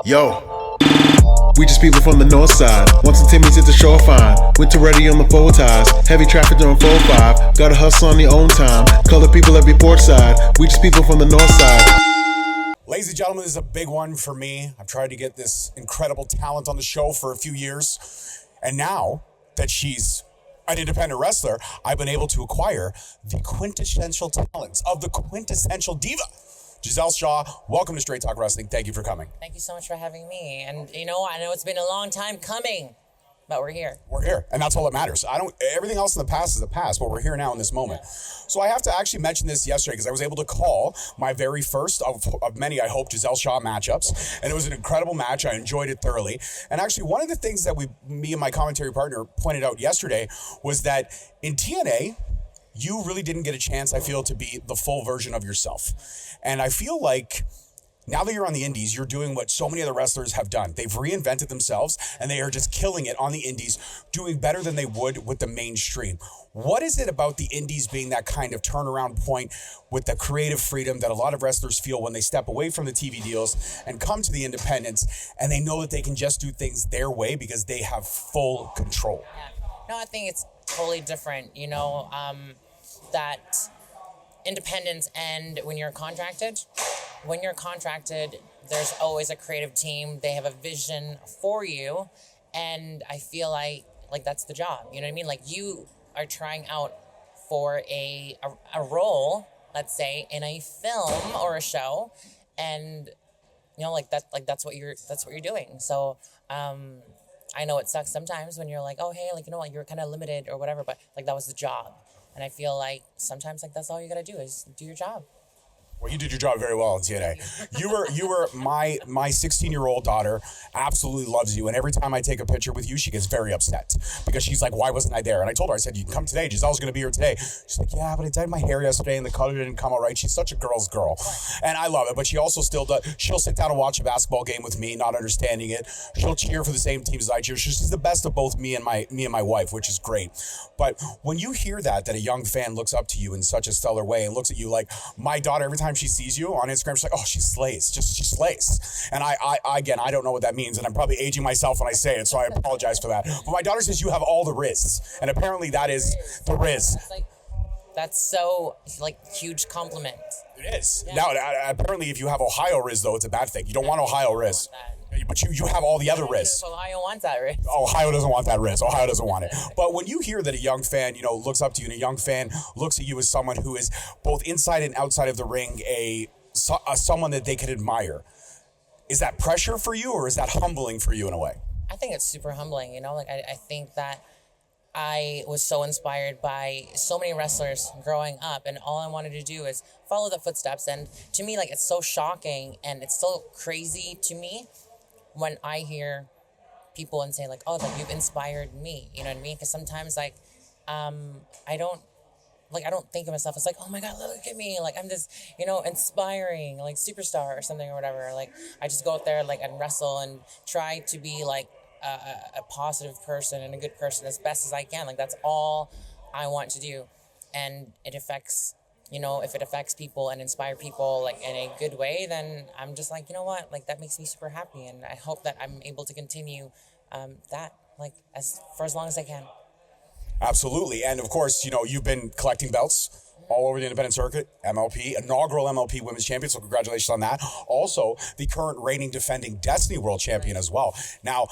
Yo, we just people from the north side. Want some Timmy's at the shore fine. Winter ready on the four ties. Heavy traffic during 4-5. Gotta hustle on your own time. Color people every port side. We just people from the north side. Ladies and gentlemen, this is a big one for me. I've tried to get this incredible talent on the show for a few years. And now that she's an independent wrestler, I've been able to acquire the quintessential talents of the Quintessential Diva. Gisele Shaw, welcome to Straight Talk Wrestling. Thank you for coming. Thank you so much for having me. And I know it's been a long time coming, but we're here. We're here, and that's all that matters. Everything else in the past is the past, but we're here now in this moment. So I have to actually mention this yesterday because I was able to call my very first of many, I hope, Gisele Shaw matchups, and it was an incredible match. I enjoyed it thoroughly. And actually, one of the things that me and my commentary partner pointed out yesterday was that in TNA, you really didn't get a chance, I feel, to be the full version of yourself. And I feel like now that you're on the indies, you're doing what so many other wrestlers have done. They've reinvented themselves, and they are just killing it on the indies, doing better than they would with the mainstream. What is it about the indies being that kind of turnaround point with the creative freedom that a lot of wrestlers feel when they step away from the TV deals and come to the independents, and they know that they can just do things their way because they have full control? Yeah. No, I think it's totally different, that independence and when you're contracted, there's always a creative team. They have a vision for you. And I feel like that's the job. You know what I mean? Like you are trying out for a role, let's say, in a film or a show. And that's what you're doing. So I know it sucks sometimes when you're like, oh hey, you're kind of limited or whatever, but that was the job. And I feel like sometimes that's all you gotta do is do your job. Well, you did your job very well in TNA. You were my 16-year-old daughter absolutely loves you, and every time I take a picture with you, she gets very upset because she's like, "Why wasn't I there?" And I told her, I said, "You can come today. Gisele's going to be here today." She's like, "Yeah, but I dyed my hair yesterday, and the color didn't come out right." She's such a girl's girl, and I love it. But she also still does. She'll sit down and watch a basketball game with me, not understanding it. She'll cheer for the same teams as I cheer. She's the best of both me and my wife, which is great. But when you hear that a young fan looks up to you in such a stellar way and looks at you like my daughter, every time she sees you on Instagram, she's like, "Oh, she slays." She slays. And I don't know what that means, and I'm probably aging myself when I say it, so I apologize for that. But my daughter says you have all the Riz, and apparently that is the Riz. That's so huge compliment. It is. Yeah. Now, apparently, if you have Ohio Riz, though, it's a bad thing. You don't want Ohio Riz. But you have all the other Riz. Ohio wants that Riz. Ohio doesn't want that Riz. Ohio doesn't want it. But when you hear that a young fan, looks up to you, and a young fan looks at you as someone who is both inside and outside of the ring, someone that they can admire, is that pressure for you, or is that humbling for you in a way? I think it's super humbling. I think that I was so inspired by so many wrestlers growing up, and all I wanted to do is follow the footsteps. And to me, it's so shocking and it's so crazy to me when I hear people and say you've inspired me, you know what I mean? Because sometimes I don't think of myself as oh my God, look at me, I'm just inspiring, superstar or something or whatever. I just go out there and wrestle and try to be a positive person and a good person as best as I can. That's all I want to do. And it affects, if it affects people and inspire people in a good way, then I'm just that makes me super happy. And I hope that I'm able to continue that for as long as I can. Absolutely. And of course, you've been collecting belts all over the independent circuit, MLP, inaugural MLP women's champion, so congratulations on that. Also, the current reigning defending Destiny World Champion as well. Now,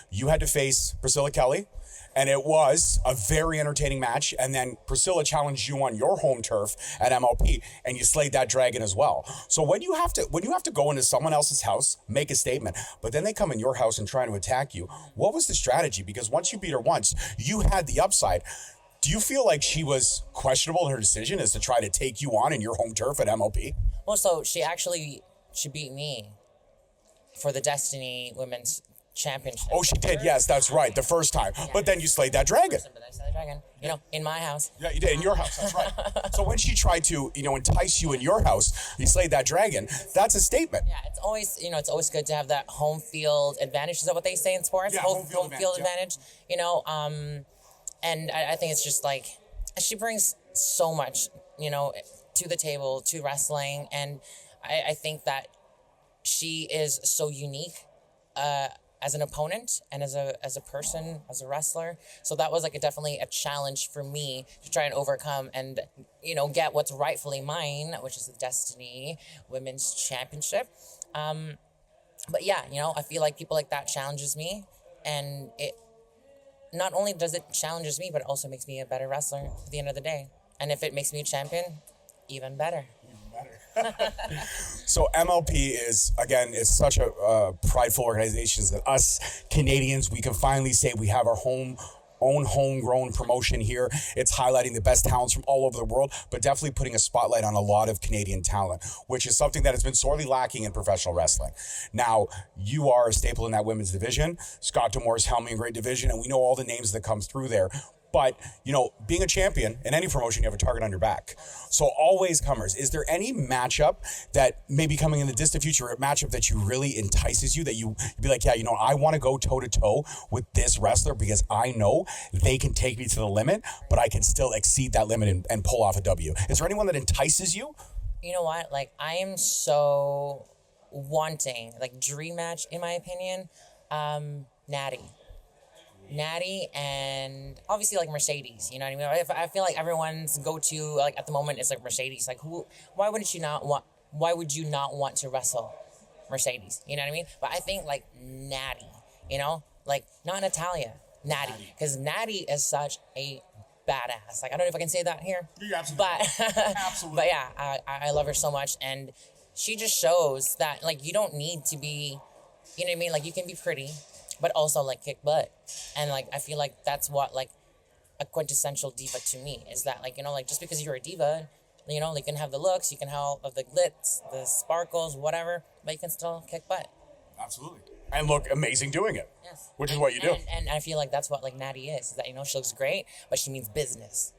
you had to face Priscilla Kelly, and it was a very entertaining match, and then Priscilla challenged you on your home turf at MLP, and you slayed that dragon as well. So when you have to go into someone else's house, make a statement, but then they come in your house and try to attack you, what was the strategy? Because once you beat her once, you had the upside. Do you feel like she was questionable in her decision as to try to take you on in your home turf at MLP? Well, so she beat me for the Destiny Women's Championship. Oh, she did. Yes, that's right. The first time. Yeah. But then you slayed that dragon. But I slayed the dragon, in my house. Yeah, you did. In your house. That's right. So when she tried to, entice you in your house, you slayed that dragon. That's a statement. Yeah, it's always, it's always good to have that home field advantage. Is that what they say in sports? Yeah, home field advantage. And I think it's just she brings so much, to the table, to wrestling. And I think that she is so unique as an opponent and as a person, as a wrestler. So that was like definitely a challenge for me to try and overcome and, get what's rightfully mine, which is the Destiny Women's Championship. But yeah, I feel like people like that challenges me, and it not only does it challenges me, but it also makes me a better wrestler at the end of the day. And if it makes me a champion, even better. So MLP is such a prideful organization that us Canadians, we can finally say we have our own homegrown promotion here. It's highlighting the best talents from all over the world, but definitely putting a spotlight on a lot of Canadian talent, which is something that has been sorely lacking in professional wrestling. Now, you are a staple in that women's division. Scott D'Amore's helming a great division, and we know all the names that come through there. But, being a champion in any promotion, you have a target on your back. So always comers. Is there any matchup that maybe coming in the distant future, a matchup that you really entices you, that you'd be like, yeah, I want to go toe-to-toe with this wrestler because I know they can take me to the limit, but I can still exceed that limit and pull off a W. Is there anyone that entices you? You know what? Like, I am so wanting, like, dream match, in my opinion, Natty and obviously like Mercedes, you know what I mean? I feel like everyone's go-to like at the moment is like Mercedes. Like why would you not want to wrestle Mercedes? You know what I mean? But I think like Natty, like not Natalia, Natty, because Natty is such a badass. Like I don't know if I can say that here, but Absolutely. But yeah, I love her so much, and she just shows that like you don't need to be, you know what I mean? Like you can be pretty, but also like kick butt. And like I feel like that's what like a quintessential diva to me is, that like like just because you're a diva, you can have the looks, you can have the glitz, the sparkles, whatever, but you can still kick butt. Absolutely. And look amazing doing it. Yes. Which is what you do. And I feel like that's what like Natty is that she looks great, but she means business.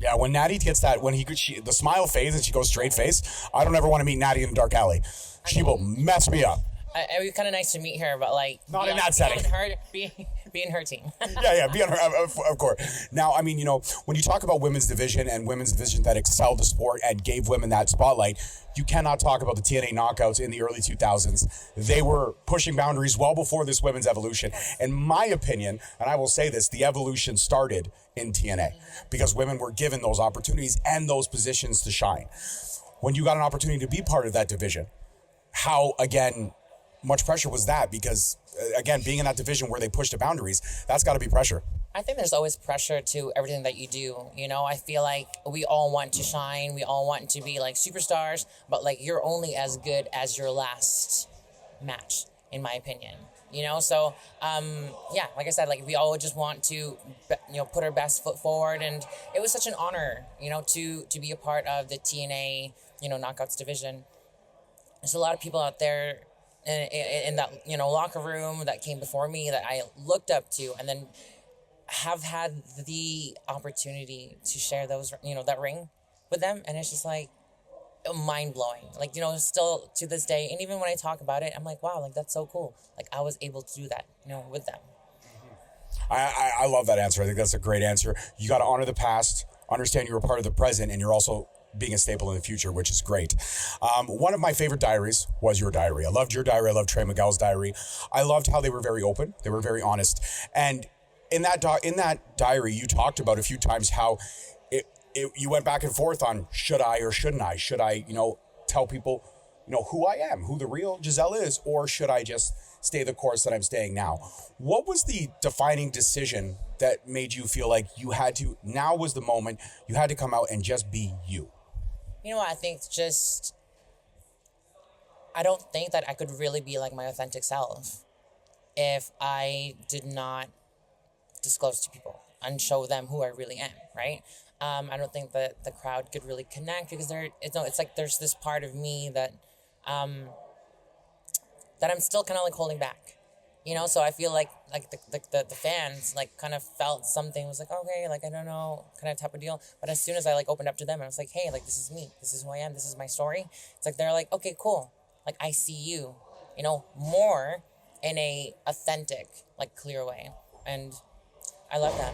Yeah, when Natty gets that, the smile fades and she goes straight face, I don't ever want to meet Natty in a dark alley. She will mess me up. It would be kind of nice to meet her, but like not in that setting. Be in her team. yeah, be on her, of course. Now, I mean, when you talk about women's division and women's division that excelled the sport and gave women that spotlight, you cannot talk about the TNA knockouts in the early 2000s. They were pushing boundaries well before this women's evolution. In my opinion, and I will say this, the evolution started in TNA because women were given those opportunities and those positions to shine. When you got an opportunity to be part of that division, how, again, much pressure was that? Because, again, being in that division where they push the boundaries, that's got to be pressure. I think there's always pressure to everything that you do. I feel like we all want to shine. We all want to be like superstars, but like you're only as good as your last match, in my opinion. So, yeah, like I said, like we all just want to, put our best foot forward. And it was such an honor, to be a part of the TNA, knockouts division. There's a lot of people out there in that locker room that came before me that I looked up to, and then have had the opportunity to share those that ring with them, and it's just like mind-blowing, like still to this day. And even when I talk about it, I'm like, wow, like that's so cool, like I was able to do that with them. I love that answer. I think that's a great answer. You got to honor the past, understand you're a part of the present, and you're also being a staple in the future, which is great. One of my favorite diaries was your diary. I loved your diary. I loved Trey Miguel's diary. I loved how they were very open. They were very honest. And in that diary, you talked about a few times how you went back and forth on should I or shouldn't I? Should I, tell people, who I am, who the real Gisele is, or should I just stay the course that I'm staying now? What was the defining decision that made you feel like now was the moment, you had to come out and just be you? I think I don't think that I could really be like my authentic self if I did not disclose to people and show them who I really am, right? I don't think that the crowd could really connect because it's like there's this part of me that I'm still kind of like holding back, so I feel like the fans like kind of felt something, was like, okay, like I don't know, kind of type of deal. But as soon as I like opened up to them, I was like, hey, like this is me, this is who I am, this is my story. It's like they're like, okay, cool, like I see you, more in a authentic, like clear way, and I love that.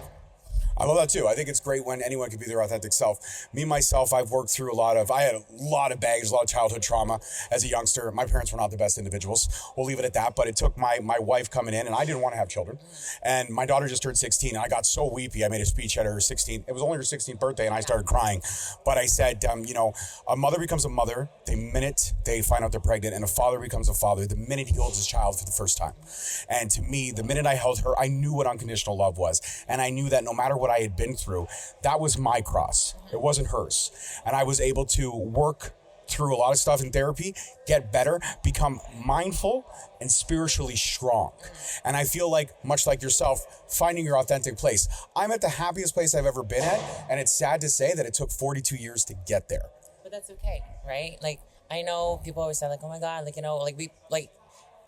I love that too. I think it's great when anyone can be their authentic self. Me, myself, I've worked through I had a lot of baggage, a lot of childhood trauma as a youngster. My parents were not the best individuals. We'll leave it at that. But it took my wife coming in, and I didn't want to have children. And my daughter just turned 16, and I got so weepy. I made a speech at her 16th. It was only her 16th birthday, and I started crying. But I said, a mother becomes a mother the minute they find out they're pregnant, and a father becomes a father the minute he holds his child for the first time. And to me, the minute I held her, I knew what unconditional love was. And I knew that no matter what I had been through, that was my cross. It wasn't hers. And I was able to work through a lot of stuff in therapy, get better, become mindful and spiritually strong. And I feel like, much like yourself, finding your authentic place. I'm at the happiest place I've ever been at, and it's sad to say that it took 42 years to get there. But that's okay, right? Like, I know people always say, like, oh my God,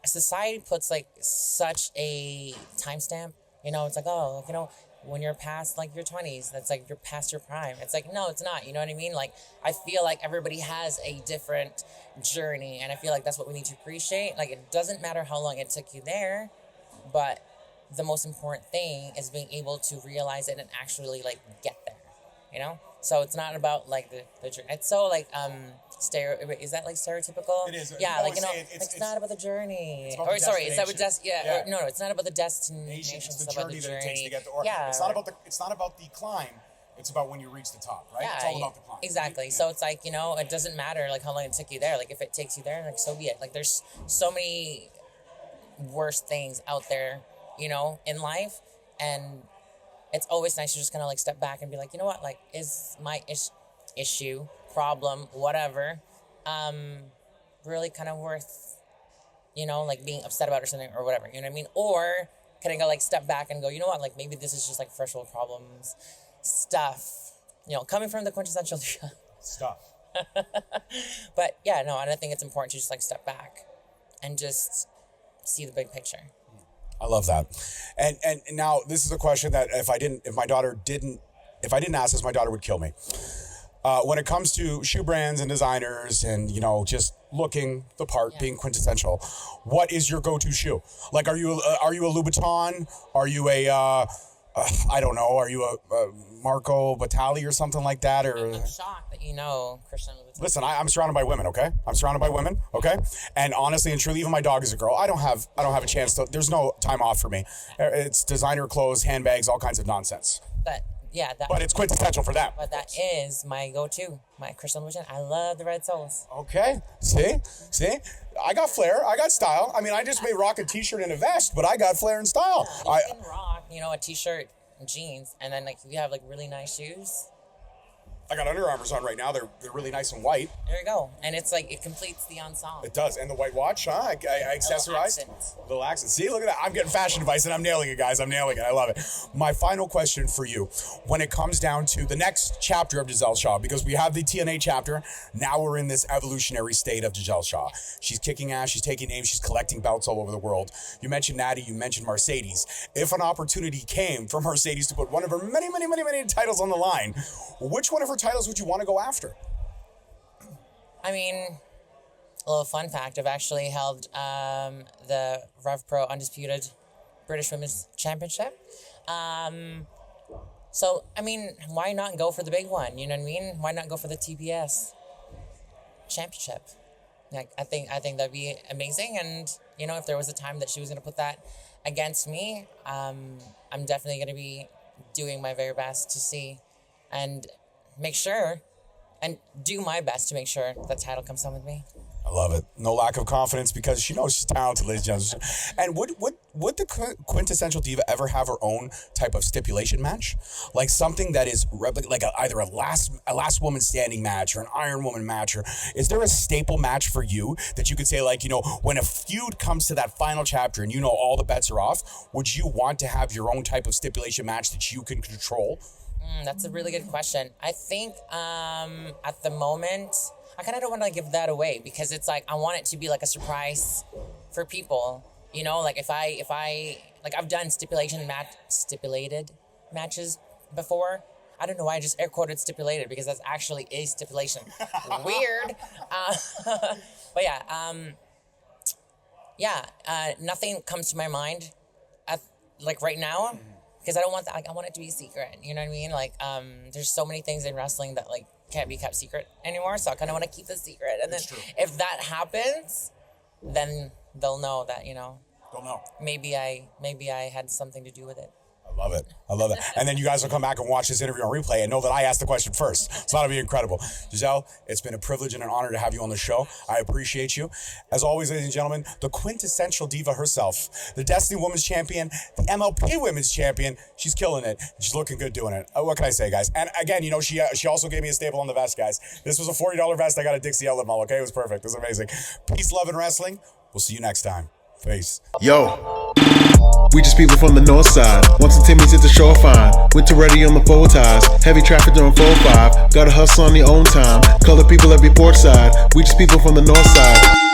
society puts such a timestamp. It's like, oh, when you're past your 20s, that's like you're past your prime. It's like, no, it's not. You know what I mean? Like, I feel like everybody has a different journey, and I feel like that's what we need to appreciate. Like, it doesn't matter how long it took you there, but the most important thing is being able to realize it and actually get there. So it's not about the journey. It's so is that stereotypical? It is. Yeah, it's not about the journey. It's about the sorry, it's about destination. no, it's not about the destination. It's the journey that it takes to get there. Yeah, it's not about the climb. It's about when you reach the top, right? Yeah, it's all about the climb. Exactly. So it's it doesn't matter how long it took you there. If it takes you there, so be it. There's so many worse things out there, in life, and it's always nice to just kind of step back and be like, you know what, is my issue, problem, whatever, really kind of worth, being upset about or something or whatever, you know what I mean? Or can I go step back and go, you know what, maybe this is just first world problems stuff, coming from the quintessential stuff. But yeah, no, and I think it's important to just step back and just see the big picture. I love that. And now this is a question that if I didn't ask this, my daughter would kill me. When it comes to shoe brands and designers and, just looking the part, being quintessential, what is your go-to shoe? Are you a Louboutin? Are you I don't know, are you a Marco Batali or something like that? Or I'm shocked that Christian Louboutin. Listen, I'm surrounded by women, okay? I'm surrounded by women, okay? And honestly and truly, even my dog is a girl. I don't have a chance to, there's no time off for me. It's designer clothes, handbags, all kinds of nonsense. But yeah, but it's quintessential for them. But that is my go-to, my Christian Louboutin. I love the red soles. Okay, see? I got flair, I got style. I mean, I just may rock a t-shirt and a vest, but I got flair and style. Yeah, you can rock, a t-shirt, jeans, and then you have really nice shoes. I got Under Armours on right now. They're really nice and white. There you go. And it's it completes the ensemble. It does. And the white watch, huh? I accessorized. Little accent. See, look at that. I'm getting fashion advice and I'm nailing it, guys. I'm nailing it. I love it. My final question for you, when it comes down to the next chapter of Gisele Shaw, because we have the TNA chapter, now we're in this evolutionary state of Gisele Shaw. She's kicking ass. She's taking names. She's collecting belts all over the world. You mentioned Natty. You mentioned Mercedes. If an opportunity came for Mercedes to put one of her many, many, many, many titles on the line, which one of her titles would you want to go after? I mean, a little fun fact, I've actually held the Rev Pro Undisputed British Women's Championship. So, I mean, why not go for the big one? You know what I mean? Why not go for the TBS Championship? I think that'd be amazing. And, if there was a time that she was going to put that against me, I'm definitely going to be doing my very best to see and make sure and do my best to make sure that title comes home with me. I love it. No lack of confidence because she knows she's talented, ladies and gentlemen. And would the Quintessential Diva ever have her own type of stipulation match? Something that is either a last woman standing match or an Iron Woman match? Or is there a staple match for you that you could say, when a feud comes to that final chapter and all the bets are off, would you want to have your own type of stipulation match that you can control? That's a really good question. I think at the moment, I kind of don't want to give that away because it's I want it to be a surprise for people. If I I've done stipulated matches before. I don't know why I just air quoted stipulated because that's actually a stipulation. Weird. But yeah, nothing comes to my mind right now because I don't want that. Like, I want it to be secret. You know what I mean? Like, there's so many things in wrestling that like can't be kept secret anymore. So I kind of want to keep the secret. And then if that happens, then they'll know that, you know, They'll know. Maybe I had something to do with it. I love it. I love it. And then you guys will come back and watch this interview on replay and know that I asked the question first. So that'll be incredible. Gisele, it's been a privilege and an honor to have you on the show. I appreciate you. As always, ladies and gentlemen, the quintessential diva herself, the Destiny Women's Champion, the MLP Women's Champion. She's killing it. She's looking good doing it. What can I say, guys? And again, you know, she also gave me a staple on the vest, guys. This was a $40 vest. I got a Dixie Outlet Mall, okay? It was perfect. It was amazing. Peace, love, and wrestling. We'll see you next time. Peace. Yo, we just people from the north side. Once the Timmy's at the shoreline. Winter ready on the full ties. Heavy traffic during 4-5. Gotta hustle on your own time. Color people every port side. We just people from the north side.